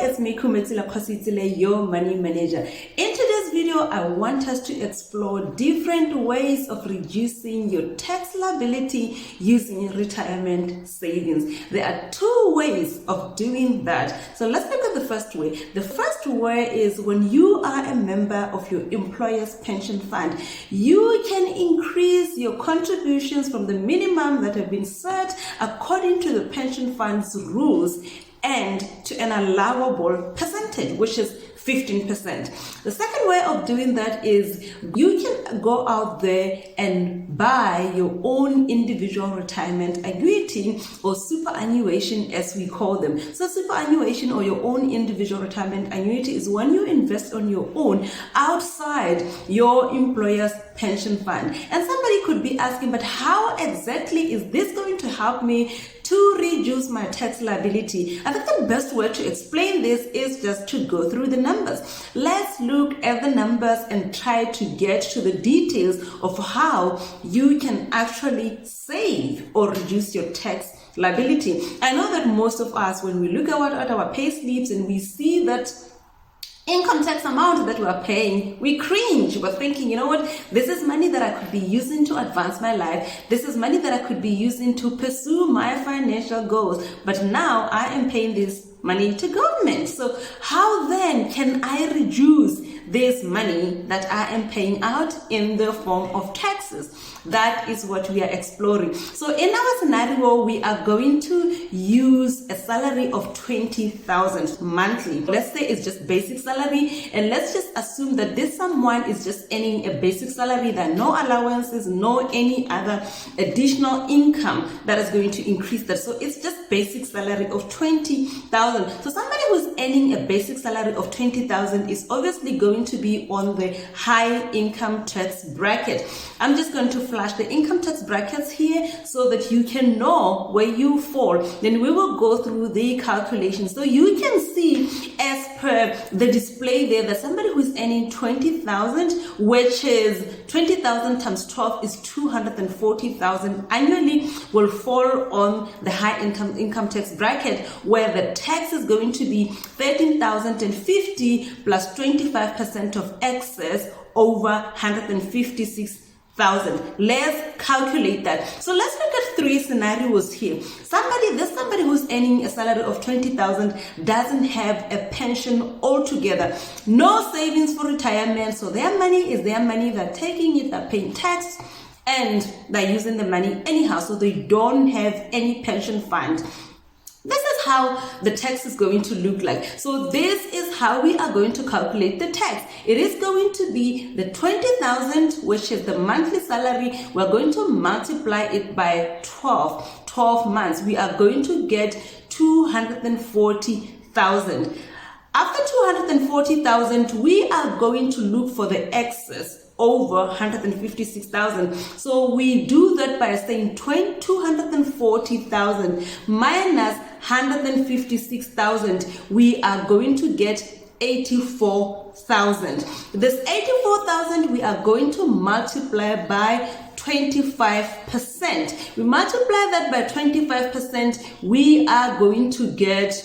it's me Kumetsila Kositsile, your money manager. In today's video, I want us to explore different ways of reducing your tax liability using retirement savings. There are two ways of doing that. So let's look at the first way. The first way is when you are a member of your employer's pension fund, you can increase your contributions from the minimum that have been set according to the pension fund's rules and to an allowable percentage, which is 15%. The second way of doing that is you can go out there and buy your own individual retirement annuity or superannuation as we call them. So superannuation or your own individual retirement annuity is when you invest on your own outside your employer's pension fund. And somebody could be asking, but how exactly is this going to help me to reduce my tax liability? I think the best way to explain this is just to go through the numbers. Let's look at the numbers and try to get to the details of how you can actually save or reduce your tax liability. I know that most of us, when we look at our pay slips and we see that income tax amount that we are paying, we cringe. We're thinking, you know what, this is money that I could be using to advance my life. This is money that I could be using to pursue my financial goals. But now I am paying this money to government. So how then can I reduce this money that I am paying out in the form of taxes? That is what we are exploring. So in our scenario, we are going to use a salary of 20,000 monthly. Let's say it's just basic salary, and let's just assume that this someone is just earning a basic salary. There are no allowances, no any other additional income that is going to increase that. So it's just basic salary of 20,000. So somebody who's earning a basic salary of 20,000 is obviously going to be on the high income tax bracket. I'm just going to flash the income tax brackets here so that you can know where you fall. Then we will go through the calculations. So you can see as per the display there that somebody who is earning 20,000, which is 20,000 times 12 is 240,000 annually, will fall on the high income tax bracket, where the tax is going to be 13,050 plus 25% of excess over 156,000. Let's calculate that. So let's look at three scenarios here. Somebody who's earning a salary of 20,000 doesn't have a pension altogether, no savings for retirement. So their money is their money. They're taking it, they're paying tax, and they're using the money anyhow. So they don't have any pension fund. This is how the tax is going to look like. So this is how we are going to calculate the tax. It is going to be the 20,000, which is the monthly salary. We're going to multiply it by 12 months. We are going to get 240,000. After 240,000, we are going to look for the excess over 156,000. So we do that by saying 240,000 minus 156,000. We are going to get 84,000. This 84,000 we are going to multiply by 25%. We multiply that by 25%, we are going to get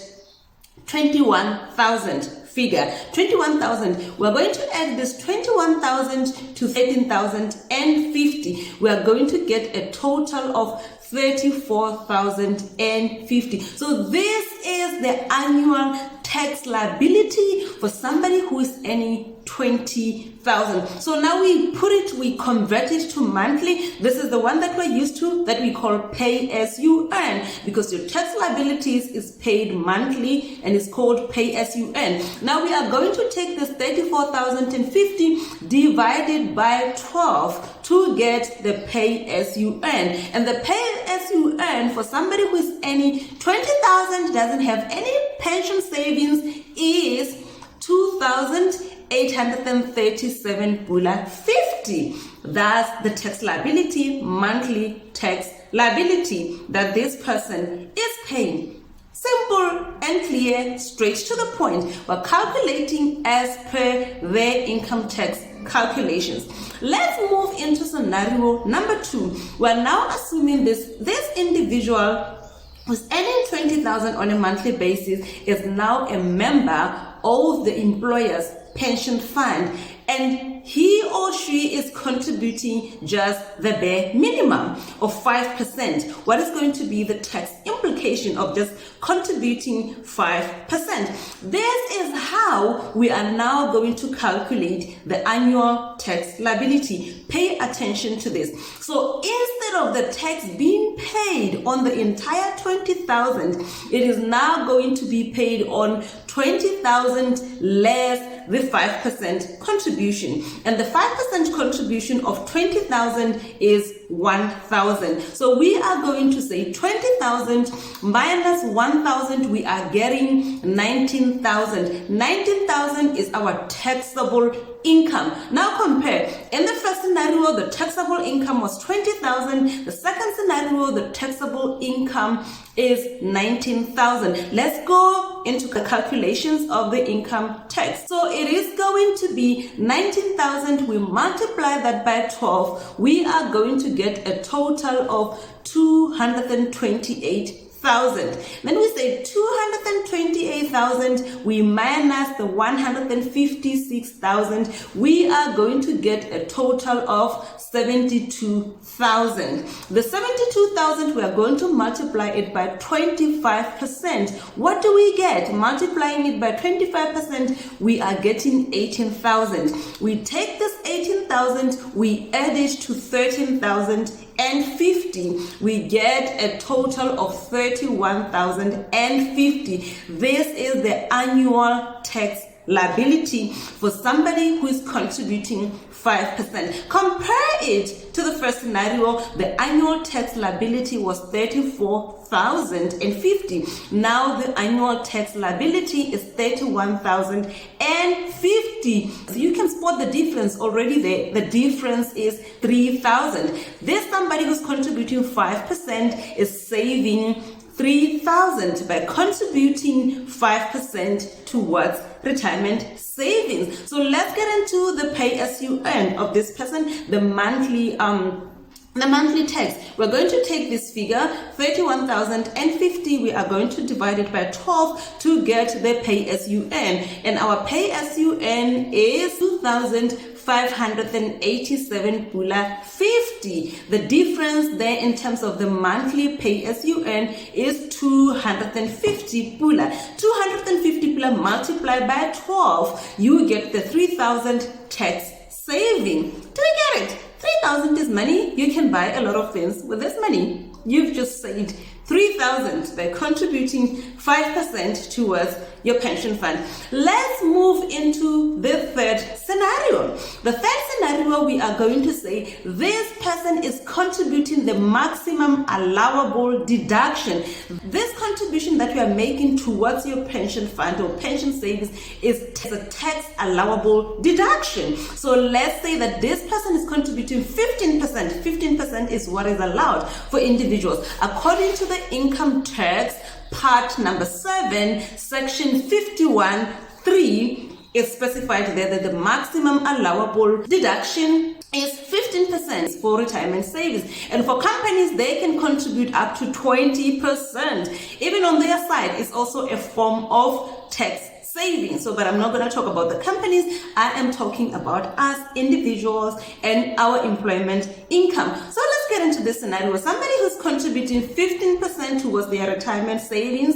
21,000 figure. 21,000. We're going to add this 21,000 to 13,050. We are going to get a total of 34,050. So this is the annual tax liability for somebody who is earning 20,000. So now we convert it to monthly. This is the one that we're used to, that we call pay as you earn, because your tax liabilities is paid monthly and it's called pay as you earn. Now we are going to take this 34,050 divided by 12 to get the pay as you earn. And the pay as you earn for somebody who is earning 20,000, doesn't have any pension savings, is 2,837.50. That's the tax liability, monthly tax liability that this person is paying. Simple and clear, straight to the point. We're calculating as per their income tax calculations. Let's move into scenario number 2. We're now assuming this individual who's earning 20,000 on a monthly basis is now a member of the employer's pension fund, and he or she is contributing just the bare minimum of 5%. What is going to be the tax implication of just contributing 5%? This is how we are now going to calculate the annual tax liability. Pay attention to this. So instead of the tax being paid on the entire 20,000, it is now going to be paid on 20,000 less the 5% contribution, and the 5% contribution of 20,000 is 1,000. So we are going to say 20,000 minus 1,000, we are getting 19,000. 19,000 is our taxable income. Now compare. In the first scenario, the taxable income was 20,000. The second scenario, the taxable income is 19,000. Let's go into the calculations of the income tax. So it is going to be 19,000. We multiply that by 12. We are going to get a total of 228,000. Then we say 228,000, we minus the 156,000, we are going to get a total of 72,000. The 72,000, we are going to multiply it by 25%. What do we get? Multiplying it by 25%, we are getting 18,000. We take this 18,000, we add it to 13,050. We get a total of 31,050. This is the annual tax liability for somebody who is contributing 5%. Compare it to the first scenario. The annual tax liability was 34,050. Now the annual tax liability is 31,050. So you can spot the difference already there. The difference is 3,000. This somebody who's contributing 5% is saving 3,000 by contributing 5% towards retirement savings. So let's get into the pay as you earn of this person, the monthly tax. We're going to take this figure 31,050, we are going to divide it by 12 to get the pay as you earn, and our pay as you earn is 2,587.50. The difference there in terms of the monthly pay as you earn is 250 pula. 250 pula multiplied by 12, you get the 3,000 tax saving. Do we get it? 3,000 is money. You can buy a lot of things with this money. You've just saved 3,000 by contributing 5% towards your pension fund. Let's move into the third scenario. The third scenario, we are going to say this person is contributing the maximum allowable deduction. This contribution that you are making towards your pension fund or pension savings is a tax allowable deduction. So let's say that this person is contributing 15%. 15% is what is allowed for individuals. According to the income tax, part number 7, section 51(3), is specified there that the maximum allowable deduction is 15% for retirement savings, and for companies they can contribute up to 20%. Even on their side, it's also a form of tax savings. So, but I'm not going to talk about the companies. I am talking about us individuals and our employment income. So let's get into this scenario. Somebody who's contributing 15% towards their retirement savings.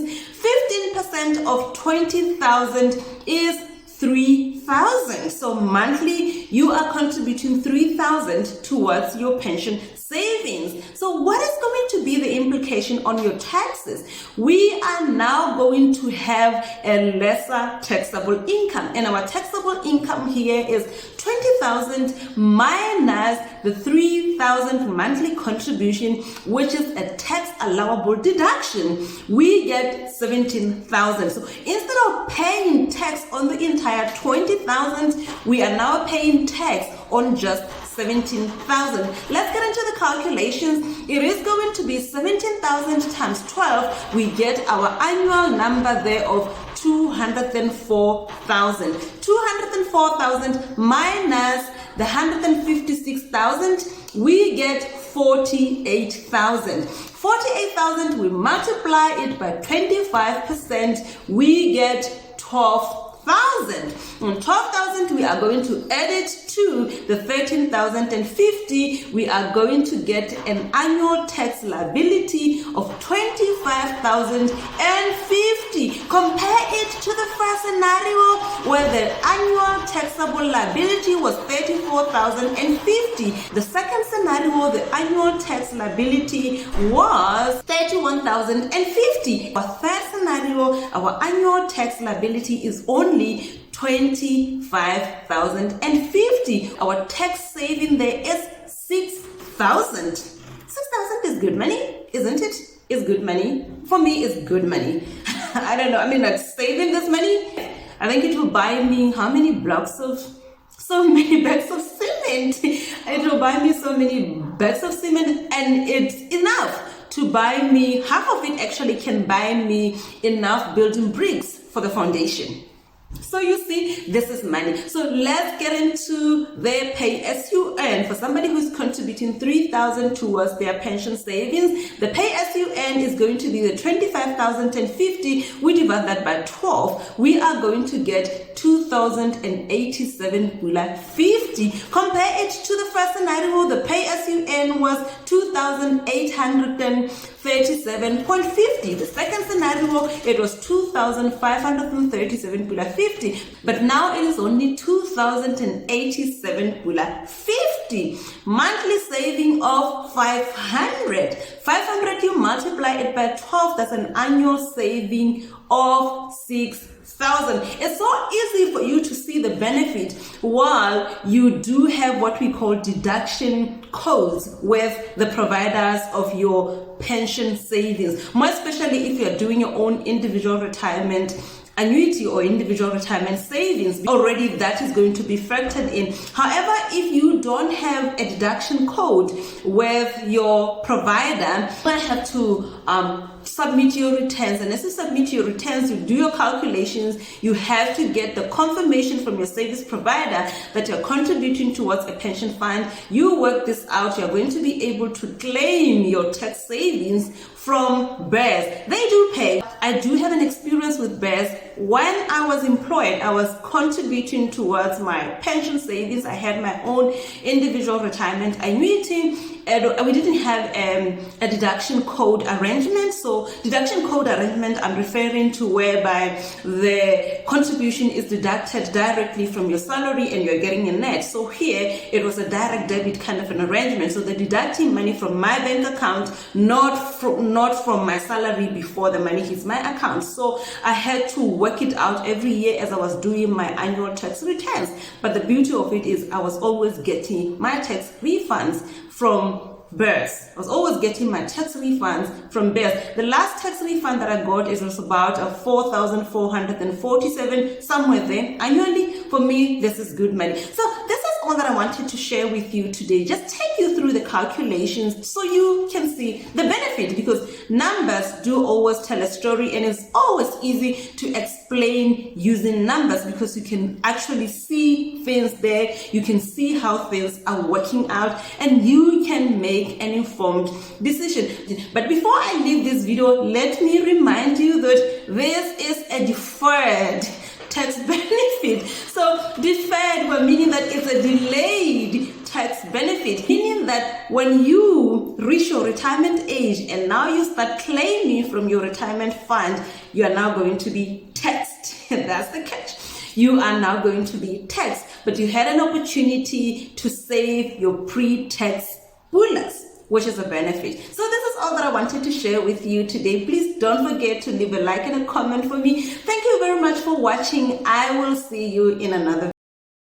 15% of 20,000 is 3,000. So monthly you are contributing 3,000 towards your pension savings. So what is going to be the implication on your taxes? We are now going to have a lesser taxable income, and our taxable income here is 20,000 minus the 3,000 monthly contribution, which is a tax allowable deduction. We get 17,000. So instead of paying tax on the entire 20,000, we are now paying tax on just 17,000. Let's get into the calculations. It is going to be 17,000 times 12. We get our annual number there of 204,000. 204,000 minus the 156,000, we get 48,000. 48,000, we multiply it by 25%, we get 12,000. On 12,000, we are going to add it to the 13,050. We are going to get an annual tax liability of 25,050. Compare it to the first scenario where the annual taxable liability was 34,050. The second scenario, the annual tax liability was 31,050. Our third scenario, our annual tax liability is only 25,050. Our tax saving there is 6,000. 6,000 is good money, isn't it? It's good money. For me, it's good money. I don't know. I mean, like saving this money, I think it will buy me how many blocks of, so many bags of cement. It will buy me so many bags of cement, and it's enough to buy me, half of it actually can buy me enough building bricks for the foundation. So you see, this is money. So let's get into their pay as you earn. For somebody who's contributing 3,000 towards their pension savings, the pay as you earn is going to be the 25,050. We divide that by 12. We are going to get 2,087.50. Compare it to the first scenario. The pay as you earn was 2,837.50. The second scenario, it was 2,537.50. But now it is only 2,087.50. Monthly saving of 500. 500, you multiply it by 12, that's an annual saving of 6,000. It's so easy for you to see the benefit while you do have what we call deduction codes with the providers of your pension savings, more especially if you're doing your own individual retirement annuity or individual retirement savings. Already that is going to be factored in. However, if you don't have a deduction code with your provider, you might have to submit your returns, and as you submit your returns, you do your calculations, you have to get the confirmation from your service provider that you're contributing towards a pension fund. You work this out, you're going to be able to claim your tax savings from BERS. They do pay. I do have an experience with BERS. When I was employed, I was contributing towards my pension savings. I had my own individual retirement annuity. We didn't have a deduction code arrangement. So deduction code arrangement, I'm referring to whereby the contribution is deducted directly from your salary and you're getting a net. So here it was a direct debit kind of an arrangement. So they're deducting money from my bank account, not from my salary before the money hits my account. So I had to work it out every year as I was doing my annual tax returns. But the beauty of it is I was always getting my tax refunds from BERS. I was always getting my tax refunds from BERS. The last tax refund that I got was about 4,447, somewhere there annually. For me, this is good money. So this is all that I wanted to share with you today. Just take you through the calculations so you can see the benefit, because numbers do always tell a story, and it's always easy to explain using numbers because you can actually see things there. You can see how things are working out, and you can make an informed decision. But before I leave this video, let me remind you that this is a deferred tax benefit. So deferred, well, meaning that it's a delayed tax benefit, meaning that when you reach your retirement age and now you start claiming from your retirement fund, you are now going to be taxed. That's the catch. You are now going to be taxed, but you had an opportunity to save your pre-tax bonus, which is a benefit. So this is all that I wanted to share with you today. Please don't forget to leave a like and a comment for me. Thank you very much for watching. I will see you in another video.